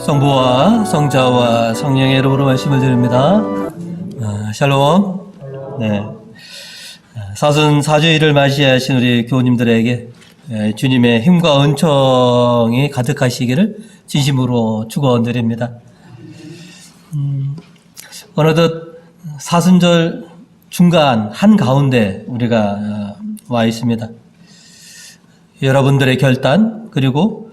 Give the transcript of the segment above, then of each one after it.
성부와 성자와 성령의 이름으로 말씀을 드립니다. 샬롬. 네. 44주일을 맞이하신 우리 교우님들에게 주님의 힘과 은총이 가득하시기를 진심으로 축원드립니다. 어느덧 사순절 중간 한가운데 우리가 와 있습니다. 여러분들의 결단 그리고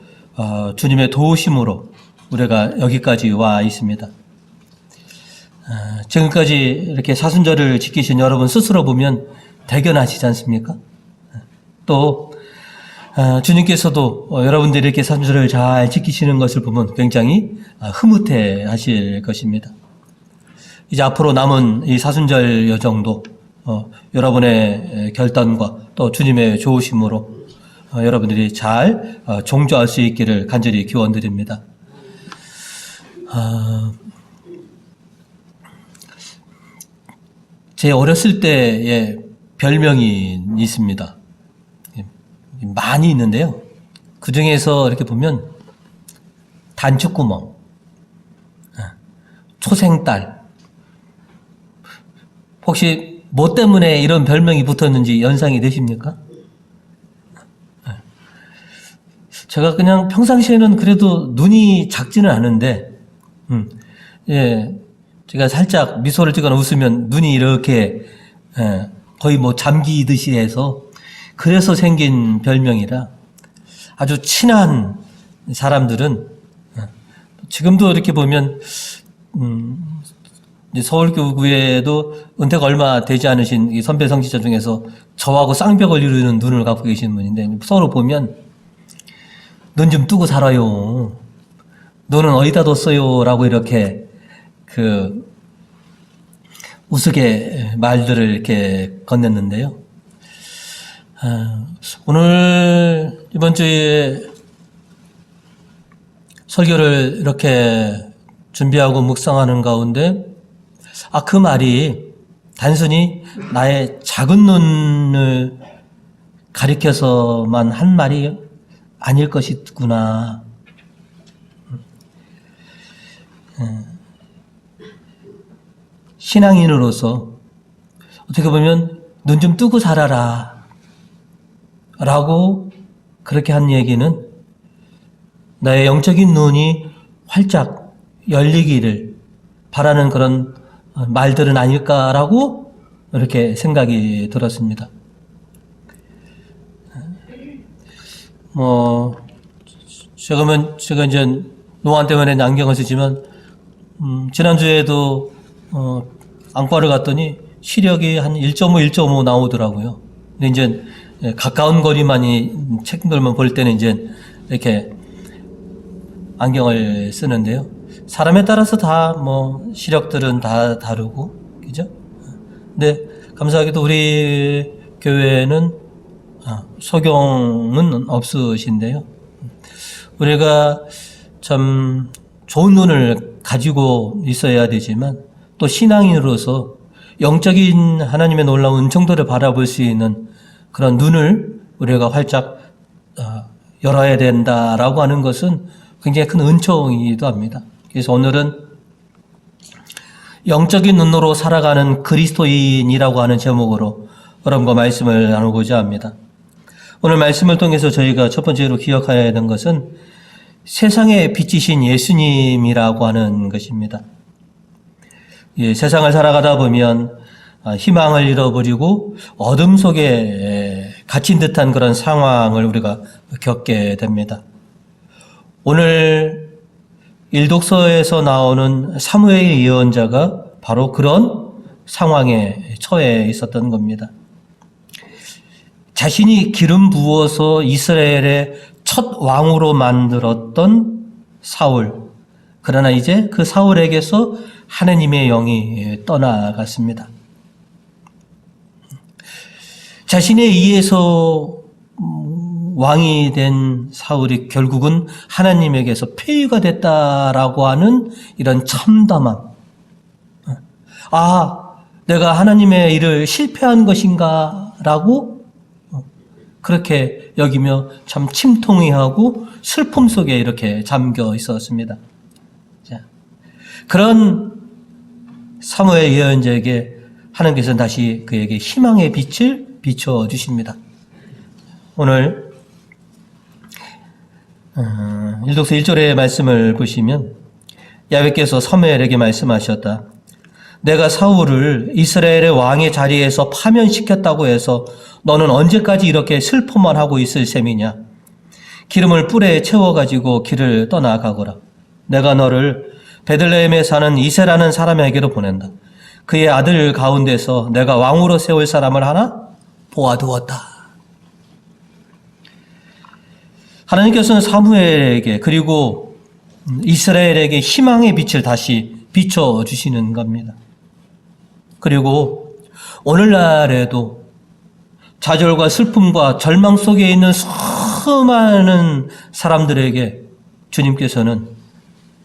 주님의 도우심으로 우리가 여기까지 와 있습니다. 지금까지 이렇게 사순절을 지키신 여러분 스스로 보면 대견하시지 않습니까? 또 주님께서도 여러분들이 이렇게 사순절을 잘 지키시는 것을 보면 굉장히 흐뭇해 하실 것입니다. 이제 앞으로 남은 이 사순절 여정도 여러분의 결단과 또 주님의 좋으심으로 여러분들이 잘 종주할 수 있기를 간절히 기원드립니다. 제 어렸을 때의 별명이 있습니다. 많이 있는데요. 그 중에서 이렇게 보면 단추구멍, 초생딸. 혹시 뭐 때문에 이런 별명이 붙었는지 연상이 되십니까? 제가 그냥 평상시에는 그래도 눈이 작지는 않은데, 제가 살짝 미소를 띠거나 웃으면 눈이 이렇게, 거의 뭐 잠기듯이 해서, 그래서 생긴 별명이라 아주 친한 사람들은, 지금도 이렇게 보면, 서울교구에도 은퇴가 얼마 되지 않으신 이 선배 성직자 중에서 저하고 쌍벽을 이루는 눈을 갖고 계신 분인데, 서로 보면, 눈 좀 뜨고 살아요. 너는 어디다 뒀어요? 라고 이렇게 우스개 말들을 이렇게 건넸는데요. 오늘 이번 주에 설교를 이렇게 준비하고 묵상하는 가운데 그 말이 단순히 나의 작은 눈을 가리켜서만 한 말이 아닐 것이구나. 신앙인으로서 어떻게 보면 눈 좀 뜨고 살아라 라고 그렇게 한 얘기는 나의 영적인 눈이 활짝 열리기를 바라는 그런 말들은 아닐까라고 이렇게 생각이 들었습니다. 제가 이제 노안 때문에 안경을 쓰지만, 지난주에도, 안과를 갔더니 시력이 한 1.5, 1.5 나오더라고요. 근데 이제 가까운 거리만이 책들만 볼 때는 이제 이렇게 안경을 쓰는데요. 사람에 따라서 다 시력들은 다 다르고, 그죠? 근데 감사하게도 우리 교회는 소경은 없으신데요. 우리가 참 좋은 눈을 가지고 있어야 되지만 또 신앙인으로서 영적인 하나님의 놀라운 은총들을 바라볼 수 있는 그런 눈을 우리가 활짝 열어야 된다라고 하는 것은 굉장히 큰 은총이기도 합니다. 그래서 오늘은 영적인 눈으로 살아가는 그리스도인이라고 하는 제목으로 여러분과 말씀을 나누고자 합니다. 오늘 말씀을 통해서 저희가 첫 번째로 기억해야 하는 것은 세상의 빛이신 예수님이라고 하는 것입니다. 세상을 살아가다 보면 희망을 잃어버리고 어둠 속에 갇힌 듯한 그런 상황을 우리가 겪게 됩니다. 오늘 일독서에서 나오는 사무엘 예언자가 바로 그런 상황에 처해 있었던 겁니다. 자신이 기름 부어서 이스라엘의 첫 왕으로 만들었던 사울. 그러나 이제 그 사울에게서 하나님의 영이 떠나갔습니다. 자신에 의해서 왕이 된 사울이 결국은 하나님에게서 폐위가 됐다라고 하는 이런 참담함. 내가 하나님의 일을 실패한 것인가? 라고 그렇게 여기며 참 침통해하고 슬픔 속에 이렇게 잠겨 있었습니다. 그런 사무엘 예언자에게 하나님께서는 다시 그에게 희망의 빛을 비춰주십니다. 오늘 일독서 1절의 말씀을 보시면 야훼께서 사무엘에게 말씀하셨다. 내가 사울을 이스라엘의 왕의 자리에서 파면시켰다고 해서 너는 언제까지 이렇게 슬퍼만 하고 있을 셈이냐. 기름을 뿔에 채워가지고 길을 떠나가거라. 내가 너를 베들레헴에 사는 이세라는 사람에게로 보낸다. 그의 아들 가운데서 내가 왕으로 세울 사람을 하나 보아두었다. 하나님께서는 사무엘에게 그리고 이스라엘에게 희망의 빛을 다시 비춰주시는 겁니다. 그리고 오늘날에도 좌절과 슬픔과 절망 속에 있는 수많은 사람들에게 주님께서는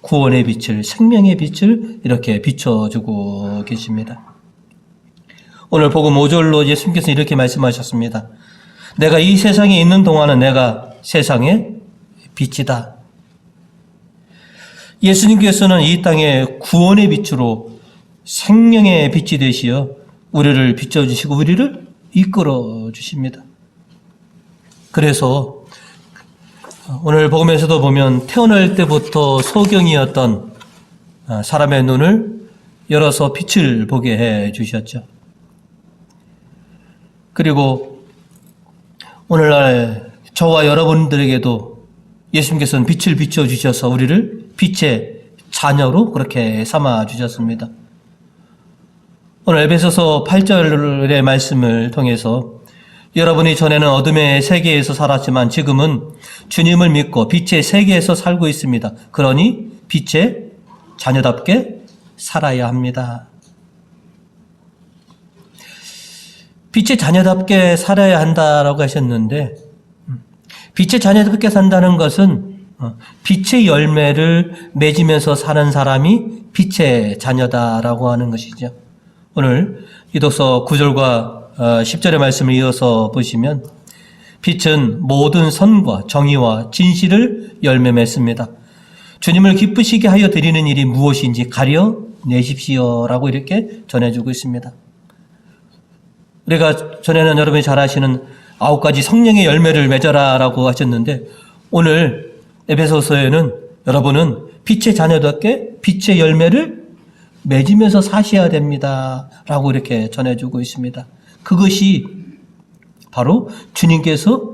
구원의 빛을, 생명의 빛을 이렇게 비춰주고 계십니다. 오늘 복음 5절로 예수님께서 이렇게 말씀하셨습니다. 내가 이 세상에 있는 동안은 내가 세상의 빛이다. 예수님께서는 이 땅에 구원의 빛으로 생명의 빛이 되시어 우리를 비춰주시고 우리를 이끌어 주십니다. 그래서 오늘 복음에서도 보면 태어날 때부터 소경이었던 사람의 눈을 열어서 빛을 보게 해 주셨죠. 그리고 오늘날 저와 여러분들에게도 예수님께서는 빛을 비춰주셔서 우리를 빛의 자녀로 그렇게 삼아 주셨습니다. 오늘 에베소서 8절의 말씀을 통해서 여러분이 전에는 어둠의 세계에서 살았지만 지금은 주님을 믿고 빛의 세계에서 살고 있습니다. 그러니 빛의 자녀답게 살아야 합니다. 빛의 자녀답게 살아야 한다라고 하셨는데 빛의 자녀답게 산다는 것은 빛의 열매를 맺으면서 사는 사람이 빛의 자녀다라고 하는 것이죠. 오늘 이독서 9절과 10절의 말씀을 이어서 보시면 빛은 모든 선과 정의와 진실을 열매 맺습니다. 주님을 기쁘시게 하여 드리는 일이 무엇인지 가려내십시오라고 이렇게 전해주고 있습니다. 우리가 전에는 여러분이 잘 아시는 9가지 성령의 열매를 맺어라라고 하셨는데 오늘 에베소서에는 여러분은 빛의 자녀답게 빛의 열매를 맺으면서 사셔야 됩니다 라고 이렇게 전해주고 있습니다. 그것이 바로 주님께서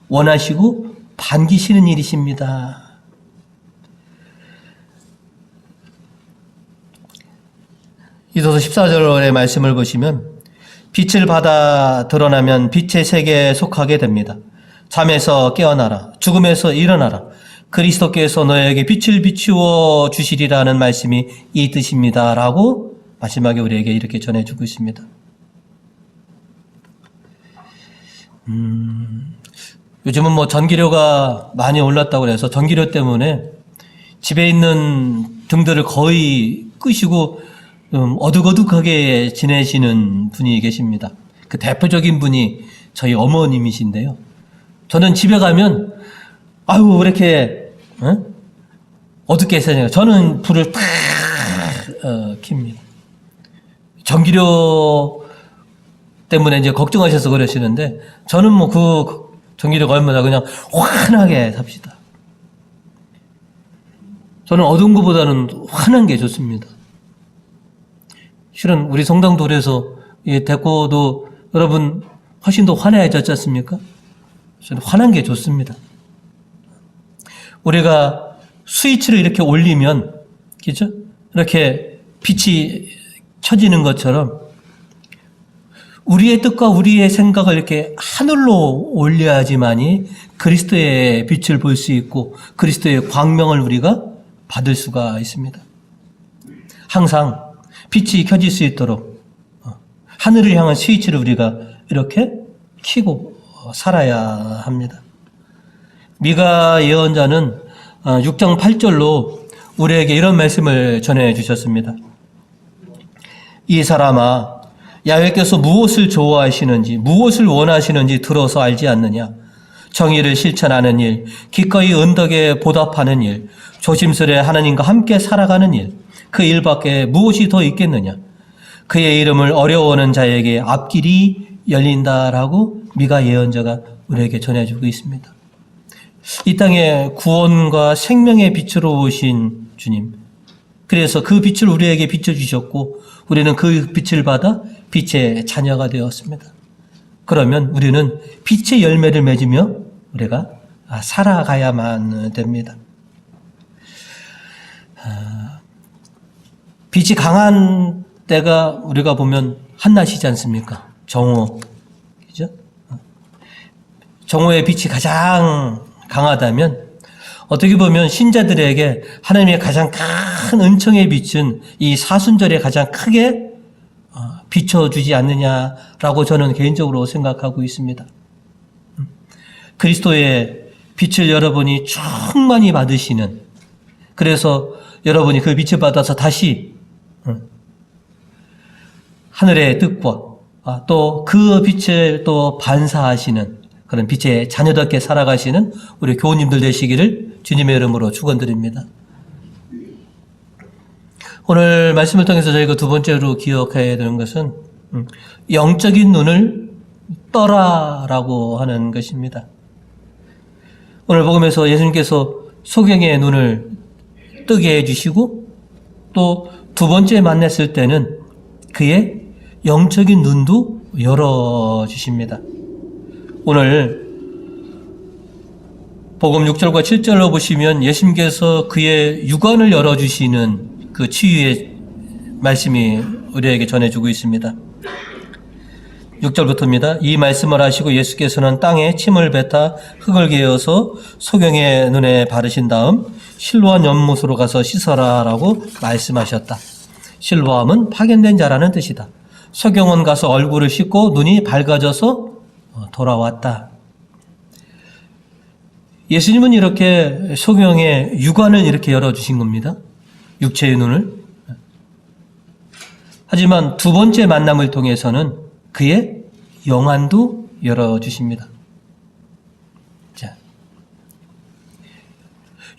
원하시고 반기시는 일이십니다. 이도서 14절의 말씀을 보시면 빛을 받아 드러나면 빛의 세계에 속하게 됩니다. 잠에서 깨어나라. 죽음에서 일어나라. 그리스도께서 너에게 빛을 비추어 주시리라는 말씀이 이 뜻입니다. 라고 마지막에 우리에게 이렇게 전해주고 있습니다. 요즘은 뭐 전기료가 많이 올랐다고 해서 전기료 때문에 집에 있는 등들을 거의 끄시고 어둑어둑하게 지내시는 분이 계십니다. 그 대표적인 분이 저희 어머님이신데요. 저는 집에 가면 아유 왜 이렇게 어둡게 사냐. 저는 불을 탁 킵니다. 전기료 때문에 이제 걱정하셔서 그러시는데 저는 뭐 그 전기료가 얼마나 그냥 환하게 삽시다. 저는 어두운 것보다는 환한 게 좋습니다. 실은 우리 성당돌에서 데코도 여러분 훨씬 더 환해졌지 않습니까? 저는 환한 게 좋습니다. 우리가 스위치를 이렇게 올리면, 그죠? 이렇게 빛이 켜지는 것처럼 우리의 뜻과 우리의 생각을 이렇게 하늘로 올려야지만이 그리스도의 빛을 볼 수 있고 그리스도의 광명을 우리가 받을 수가 있습니다. 항상 빛이 켜질 수 있도록 하늘을 향한 스위치를 우리가 이렇게 켜고 살아야 합니다. 미가 예언자는 6장 8절로 우리에게 이런 말씀을 전해 주셨습니다. 이 사람아, 야훼께서 무엇을 좋아하시는지 무엇을 원하시는지 들어서 알지 않느냐. 정의를 실천하는 일, 기꺼이 은덕에 보답하는 일, 조심스레 하나님과 함께 살아가는 일, 그 일밖에 무엇이 더 있겠느냐. 그의 이름을 어려워하는 자에게 앞길이 열린다라고 미가 예언자가 우리에게 전해주고 있습니다. 이 땅에 구원과 생명의 빛으로 오신 주님, 그래서 그 빛을 우리에게 비춰주셨고 우리는 그 빛을 받아 빛의 자녀가 되었습니다. 그러면 우리는 빛의 열매를 맺으며 우리가 살아가야만 됩니다. 빛이 강한 때가 우리가 보면 한낮이지 않습니까? 정오, 그죠? 정오의 빛이 가장 강하다면 어떻게 보면 신자들에게 하나님의 가장 큰 은총의 빛은 이 사순절에 가장 크게 비춰주지 않느냐라고 저는 개인적으로 생각하고 있습니다. 그리스도의 빛을 여러분이 충만히 받으시는, 그래서 여러분이 그 빛을 받아서 다시 하늘의 뜻과 또 그 빛을 또 반사하시는 그런 빛의 자녀답게 살아가시는 우리 교우님들 되시기를 주님의 이름으로 축원드립니다. 오늘 말씀을 통해서 저희가 두 번째로 기억해야 되는 것은 영적인 눈을 떠라라고 하는 것입니다. 오늘 복음에서 예수님께서 소경의 눈을 뜨게 해주시고 또 두 번째 만났을 때는 그의 영적인 눈도 열어주십니다. 오늘 복음 6절과 7절로 보시면 예수님께서 그의 육안을 열어주시는 그 치유의 말씀이 우리에게 전해주고 있습니다. 6절부터입니다. 이 말씀을 하시고 예수께서는 땅에 침을 뱉어 흙을 개어서 소경의 눈에 바르신 다음 실로암 연못으로 가서 씻어라 라고 말씀하셨다. 실로암은 파견된 자라는 뜻이다. 소경은 가서 얼굴을 씻고 눈이 밝아져서 돌아왔다. 예수님은 이렇게 소경의 육안을 이렇게 열어주신 겁니다. 육체의 눈을. 하지만 두 번째 만남을 통해서는 그의 영안도 열어주십니다. 자,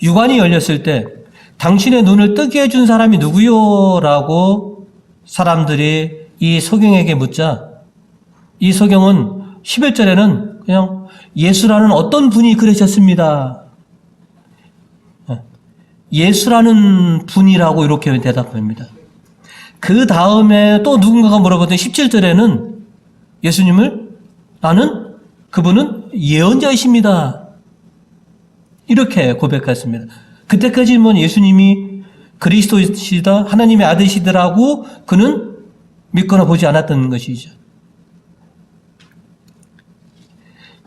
육안이 열렸을 때 당신의 눈을 뜨게 해준 사람이 누구요? 라고 사람들이 이 소경에게 묻자 이 소경은 11절에는 그냥 예수라는 어떤 분이 그러셨습니다. 예수라는 분이라고 이렇게 대답합니다. 그 다음에 또 누군가가 물어보더니 17절에는 예수님을 그분은 예언자이십니다. 이렇게 고백했습니다. 그때까지는 예수님이 그리스도이시다, 하나님의 아들이시더라고 그는 믿거나 보지 않았던 것이죠.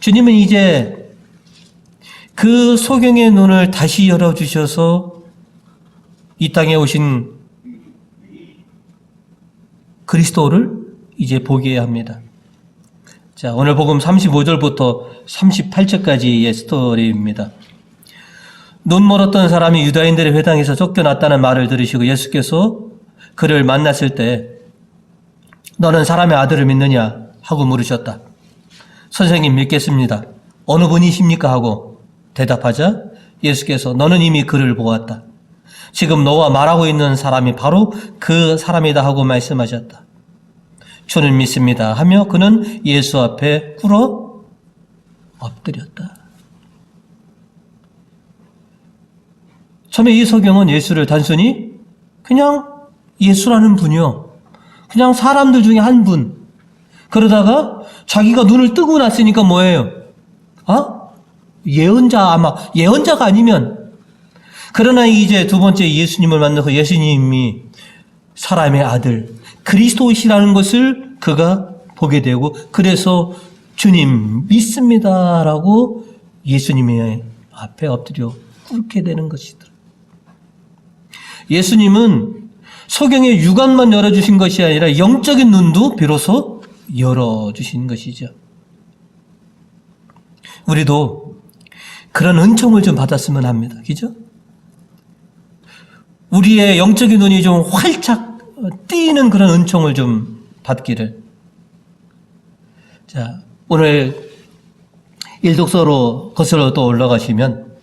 주님은 이제 그 소경의 눈을 다시 열어주셔서 이 땅에 오신 그리스도를 이제 보게 합니다. 자, 오늘 복음 35절부터 38절까지의 스토리입니다. 눈 멀었던 사람이 유다인들의 회당에서 쫓겨났다는 말을 들으시고 예수께서 그를 만났을 때 너는 사람의 아들을 믿느냐 하고 물으셨다. 선생님 믿겠습니다. 어느 분이십니까? 하고 대답하자 예수께서 너는 이미 그를 보았다. 지금 너와 말하고 있는 사람이 바로 그 사람이다 하고 말씀하셨다. 주는 믿습니다 하며 그는 예수 앞에 꿇어 엎드렸다. 처음에 이 소경은 예수를 단순히 그냥 예수라는 분이요, 그냥 사람들 중에 한 분, 그러다가 자기가 눈을 뜨고 났으니까 뭐예요? 아마 예언자가 아니면. 그러나 이제 두 번째 예수님을 만나서 예수님이 사람의 아들 그리스도이시라는 것을 그가 보게 되고 그래서 주님 믿습니다라고 예수님의 앞에 엎드려 꿇게 되는 것이더라. 예수님은 소경의 육안만 열어주신 것이 아니라 영적인 눈도 비로소 열어주신 것이죠. 우리도 그런 은총을 좀 받았으면 합니다. 그죠? 우리의 영적인 눈이 좀 활짝 띄는 그런 은총을 좀 받기를. 자, 오늘 일독서로 거슬러 또 올라가시면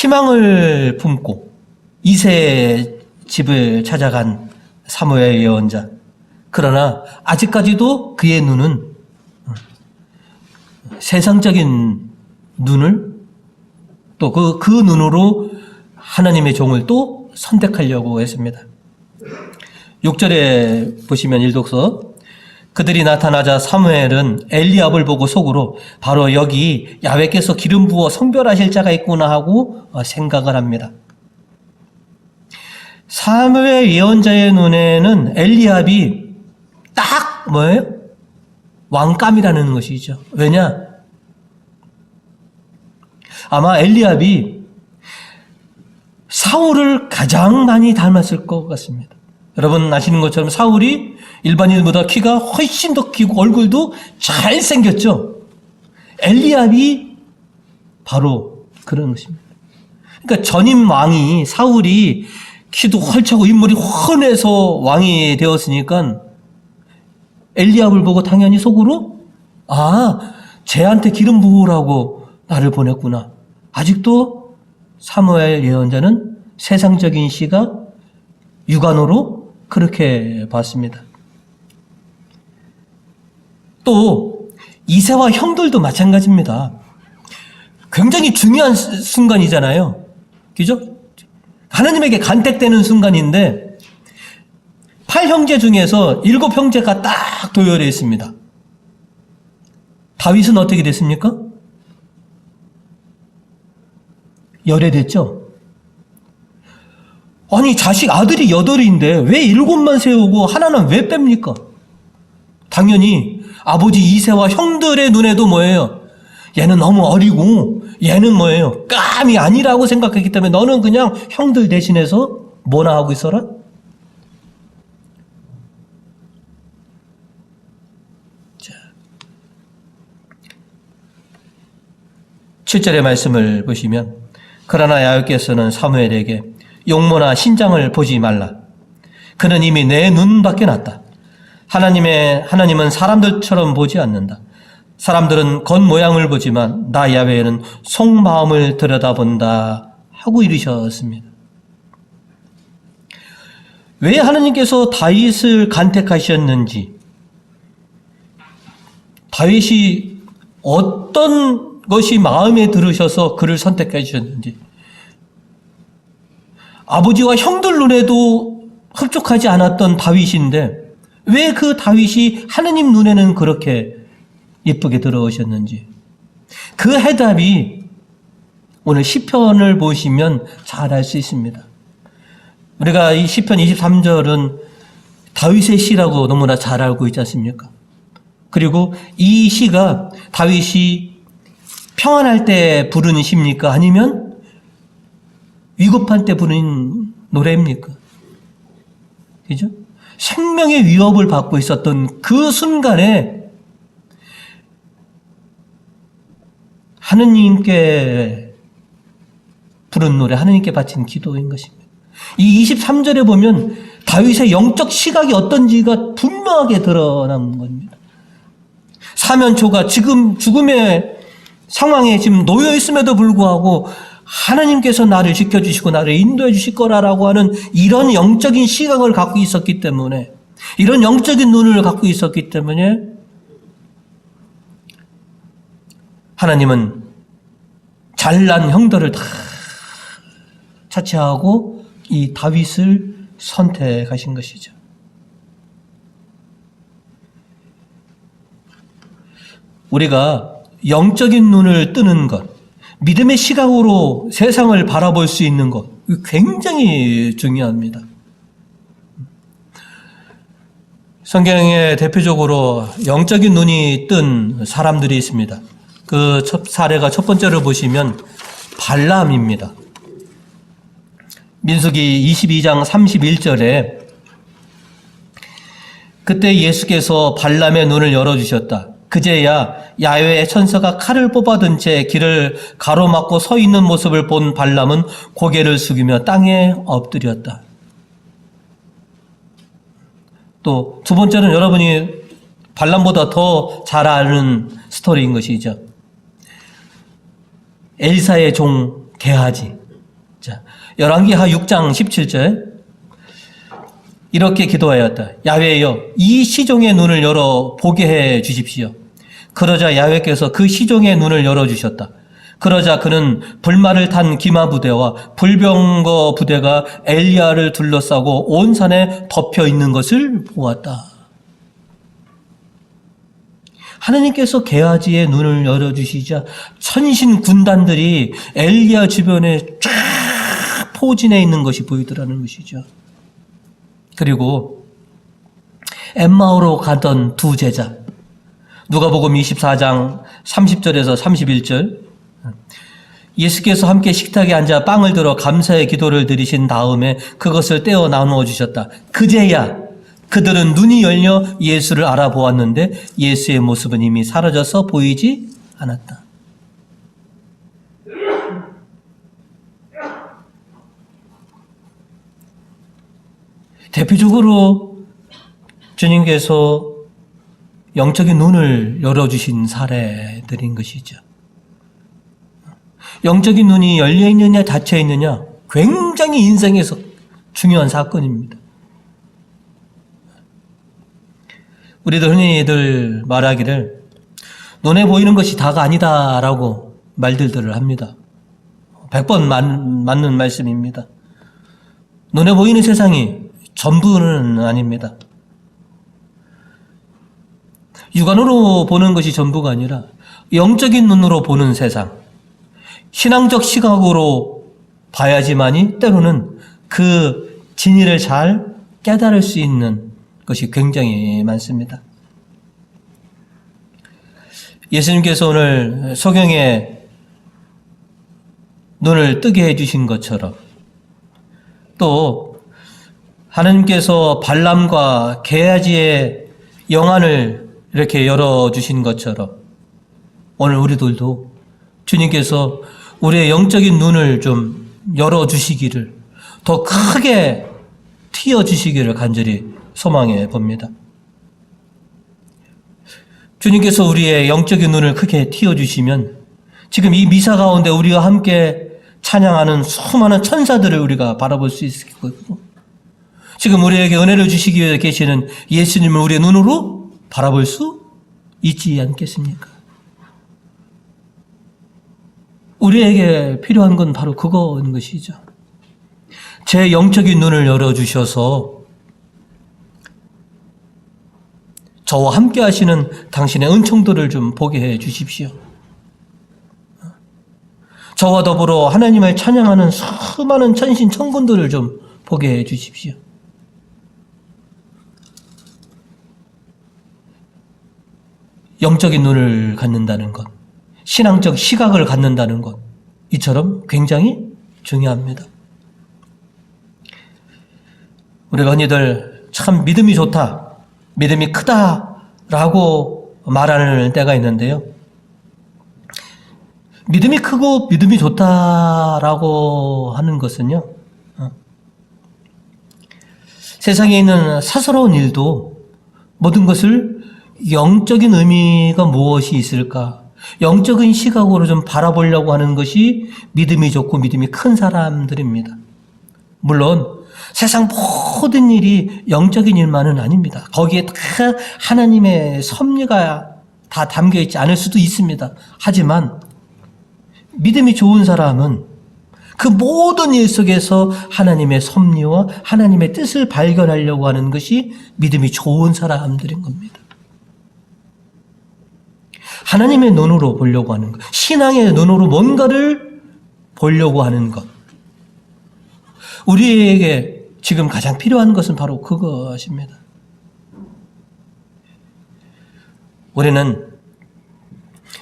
희망을 품고 이새의 집을 찾아간 사무엘 예언자. 그러나 아직까지도 그의 눈은 세상적인 눈을 또 그 눈으로 하나님의 종을 또 선택하려고 했습니다. 6절에 보시면 일독서, 그들이 나타나자 사무엘은 엘리압을 보고 속으로 바로 여기 야훼께서 기름 부어 성별하실 자가 있구나 하고 생각을 합니다. 사무엘 예언자의 눈에는 엘리압이 딱 뭐예요? 왕감이라는 것이죠. 왜냐? 아마 엘리압이 사울을 가장 많이 닮았을 것 같습니다. 여러분 아시는 것처럼 사울이 일반인보다 키가 훨씬 더 크고 얼굴도 잘생겼죠. 엘리압이 바로 그런 것입니다. 그러니까 전임 왕이 사울이 키도 헐차고 인물이 훤해서 왕이 되었으니까 엘리압을 보고 당연히 속으로 쟤한테 기름 부으라고 나를 보냈구나. 아직도 사무엘 예언자는 세상적인 시각, 육안으로 그렇게 봤습니다. 또 이새와 형들도 마찬가지입니다. 굉장히 중요한 순간이잖아요. 그죠? 하나님에게 간택되는 순간인데 8형제 중에서 7형제가 딱 도열해 있습니다. 다윗은 어떻게 됐습니까? 열애됐죠. 아니 자식 아들이 8인데 왜 7만 세우고 하나는 왜 뺍니까? 당연히 아버지 이새와 형들의 눈에도 뭐예요? 얘는 너무 어리고 얘는 뭐예요? 감이 아니라고 생각했기 때문에 너는 그냥 형들 대신해서 뭐나 하고 있어라? 자, 7절의 말씀을 보시면, 그러나 야훼께서는 사무엘에게 용모나 신장을 보지 말라. 그는 이미 내 눈밖에 났다. 하나님은 사람들처럼 보지 않는다. 사람들은 겉모양을 보지만 나 야훼는 속마음을 들여다본다 하고 이르셨습니다. 왜 하나님께서 다윗을 간택하셨는지, 다윗이 어떤 것이 마음에 들으셔서 그를 선택해 주셨는지, 아버지와 형들 눈에도 흡족하지 않았던 다윗인데 왜 그 다윗이 하느님 눈에는 그렇게 예쁘게 들어오셨는지, 그 해답이 오늘 시편을 보시면 잘 알 수 있습니다. 우리가 이 시편 23절은 다윗의 시라고 너무나 잘 알고 있지 않습니까? 그리고 이 시가 다윗이 평안할 때 부르는 시입니까? 아니면 위급한 때 부르는 노래입니까? 그죠? 생명의 위협을 받고 있었던 그 순간에 하느님께 부른 노래, 하느님께 바친 기도인 것입니다. 이 23절에 보면 다윗의 영적 시각이 어떤지가 분명하게 드러난 겁니다. 사면초가 지금 죽음의 상황에 지금 놓여 있음에도 불구하고 하나님께서 나를 지켜주시고 나를 인도해 주실 거라고 하는 이런 영적인 시각을 갖고 있었기 때문에, 이런 영적인 눈을 갖고 있었기 때문에 하나님은 잘난 형들을 다 차치하고 이 다윗을 선택하신 것이죠. 우리가 영적인 눈을 뜨는 것, 믿음의 시각으로 세상을 바라볼 수 있는 것, 굉장히 중요합니다. 성경에 대표적으로 영적인 눈이 뜬 사람들이 있습니다. 그 사례가 첫 번째로 보시면 발람입니다. 민수기 22장 31절에 그때 예수께서 발람의 눈을 열어주셨다. 그제야 야훼의 천사가 칼을 뽑아든 채 길을 가로막고 서 있는 모습을 본 발람은 고개를 숙이며 땅에 엎드렸다. 또 두 번째는 여러분이 발람보다 더 잘 아는 스토리인 것이죠. 엘사의 종 게하지. 자, 열왕기하 6장 17절 이렇게 기도하였다. 야훼여, 이 시종의 눈을 열어 보게 해 주십시오. 그러자 야훼께서 그 시종의 눈을 열어주셨다. 그러자 그는 불말을 탄 기마 부대와 불병거 부대가 엘리야를 둘러싸고 온 산에 덮여 있는 것을 보았다. 하나님께서 게하지의 눈을 열어주시자 천신 군단들이 엘리야 주변에 쫙 포진해 있는 것이 보이더라는 것이죠. 그리고 엠마오로 가던 두 제자, 누가복음 24장 30절에서 31절, 예수께서 함께 식탁에 앉아 빵을 들어 감사의 기도를 드리신 다음에 그것을 떼어 나누어 주셨다. 그제야 그들은 눈이 열려 예수를 알아보았는데 예수의 모습은 이미 사라져서 보이지 않았다. 대표적으로 주님께서 영적인 눈을 열어주신 사례들인 것이죠. 영적인 눈이 열려있느냐 닫혀있느냐 굉장히 인생에서 중요한 사건입니다. 우리도 흔히들 말하기를 눈에 보이는 것이 다가 아니다라고 말들을 합니다. 100번 맞는 말씀입니다. 눈에 보이는 세상이 전부는 아닙니다. 육안으로 보는 것이 전부가 아니라 영적인 눈으로 보는 세상, 신앙적 시각으로 봐야지만이 때로는 그 진리를 잘 깨달을 수 있는 것이 굉장히 많습니다. 예수님께서 오늘 소경의 눈을 뜨게 해주신 것처럼 또 하나님께서 발람과 게하지의 영안을 이렇게 열어주신 것처럼 오늘 우리들도 주님께서 우리의 영적인 눈을 좀 열어주시기를, 더 크게 튀어주시기를 간절히 소망해 봅니다. 주님께서 우리의 영적인 눈을 크게 튀어주시면 지금 이 미사 가운데 우리가 함께 찬양하는 수많은 천사들을 우리가 바라볼 수 있을 거고, 지금 우리에게 은혜를 주시기 위해 계시는 예수님을 우리의 눈으로 바라볼 수 있지 않겠습니까? 우리에게 필요한 건 바로 그거인 것이죠. 제 영적인 눈을 열어주셔서 저와 함께 하시는 당신의 은총들을 좀 보게 해 주십시오. 저와 더불어 하나님을 찬양하는 수많은 천신 천군들을 좀 보게 해 주십시오. 영적인 눈을 갖는다는 것, 신앙적 시각을 갖는다는 것, 이처럼 굉장히 중요합니다. 우리가 흔히들 참 믿음이 좋다, 믿음이 크다라고 말하는 때가 있는데요. 믿음이 크고 믿음이 좋다라고 하는 것은요, 세상에 있는 사소로운 일도 모든 것을 영적인 의미가 무엇이 있을까, 영적인 시각으로 좀 바라보려고 하는 것이 믿음이 좋고 믿음이 큰 사람들입니다. 물론 세상 모든 일이 영적인 일만은 아닙니다. 거기에 다 하나님의 섭리가 다 담겨 있지 않을 수도 있습니다. 하지만 믿음이 좋은 사람은 그 모든 일 속에서 하나님의 섭리와 하나님의 뜻을 발견하려고 하는 것이 믿음이 좋은 사람들인 겁니다. 하나님의 눈으로 보려고 하는 것, 신앙의 눈으로 뭔가를 보려고 하는 것. 우리에게 지금 가장 필요한 것은 바로 그것입니다. 우리는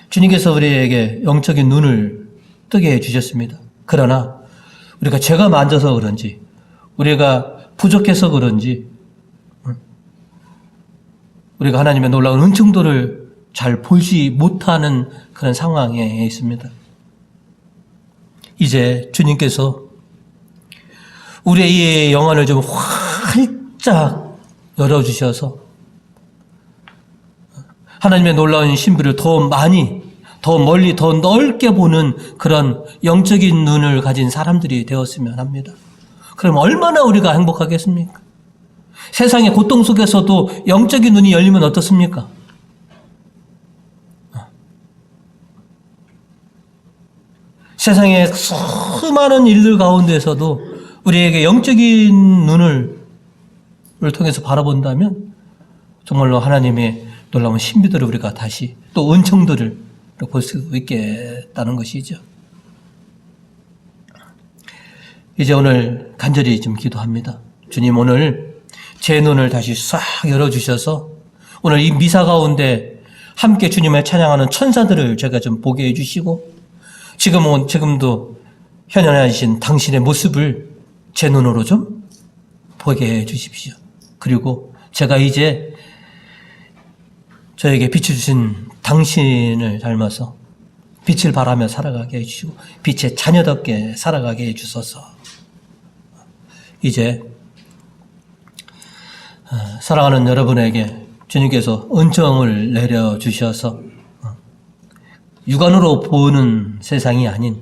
주님께서 우리에게 영적인 눈을 뜨게 해주셨습니다. 그러나 우리가 죄가 많아서 그런지, 우리가 부족해서 그런지, 우리가 하나님의 놀라운 은총도를 잘 보지 못하는 그런 상황에 있습니다. 이제 주님께서 우리의 영안을 좀 활짝 열어주셔서 하나님의 놀라운 신비를 더 많이, 더 멀리 더 넓게 보는 그런 영적인 눈을 가진 사람들이 되었으면 합니다. 그럼 얼마나 우리가 행복하겠습니까? 세상의 고통 속에서도 영적인 눈이 열리면 어떻습니까? 세상의 수많은 일들 가운데서도 우리에게 영적인 눈을 통해서 바라본다면 정말로 하나님의 놀라운 신비들을 우리가 다시 또 은총들을 볼 수 있겠다는 것이죠. 이제 오늘 간절히 좀 기도합니다. 주님, 오늘 제 눈을 다시 싹 열어주셔서 오늘 이 미사 가운데 함께 주님을 찬양하는 천사들을 제가 좀 보게 해주시고 지금도 현현하신 당신의 모습을 제 눈으로 좀 보게 해주십시오. 그리고 제가 이제 저에게 빛을 주신 당신을 닮아서 빛을 발하며 살아가게 해주시고 빛의 자녀답게 살아가게 해주소서. 이제 사랑하는 여러분에게 주님께서 은총을 내려주셔서 육안으로 보는 세상이 아닌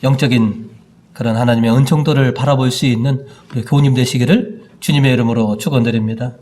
영적인 그런 하나님의 은총도를 바라볼 수 있는 우리 교우님 되시기를 주님의 이름으로 축원드립니다.